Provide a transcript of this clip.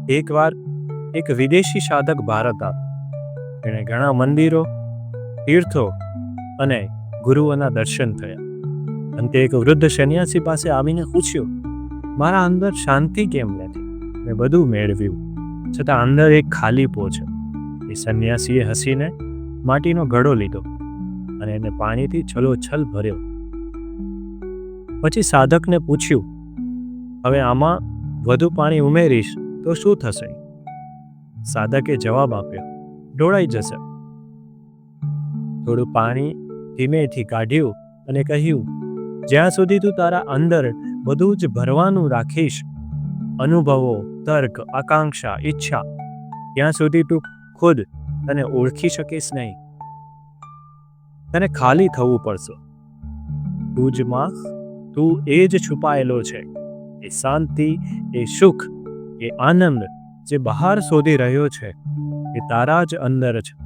એકવાર એક વિદેશી સાધક ભારત આવ્યો. એણે ઘણા મંદિરો, તીર્થો અને ગુરુઓના દર્શન થયા. અંતે એક વૃદ્ધ સંન્યાસી પાસે આવીને પૂછ્યું, મારા અંદર શાંતિ કેમ નથી? મેં બધું મેળવ્યું, છતાં અંદર એક ખાલીપો છે. એ સંન્યાસીએ હસીને માટીનો ઘડો લીધો અને એને પાણીથી છલોછલ ભર્યો. પછી સાધકને પૂછ્યું, હવે આમાં વધુ પાણી ઉમેરીશ તો શું થશે? સાધકે જવાબ આપ્યો, ઢોળાઈ જશે. થોડું પાણી ધીમેથી કાઢ્યું અને કહ્યું, જ્યાં સુધી તું તારા અંદર બધું જ ભરવાનું રાખીશ, અનુભવો, તર્ક, આકાંક્ષા, ઈચ્છા, ત્યાં સુધી તું ખુદ તને ઓળખી શકીશ નહીં. તને ખાલી થવું પડશે. તું જ માં, તું એ જ છુપાયેલો છે. એ શાંતિ, એ સુખ, એ આનંદ જે બહાર શોધી રહ્યો છે, એ તારા જ અંદર છે.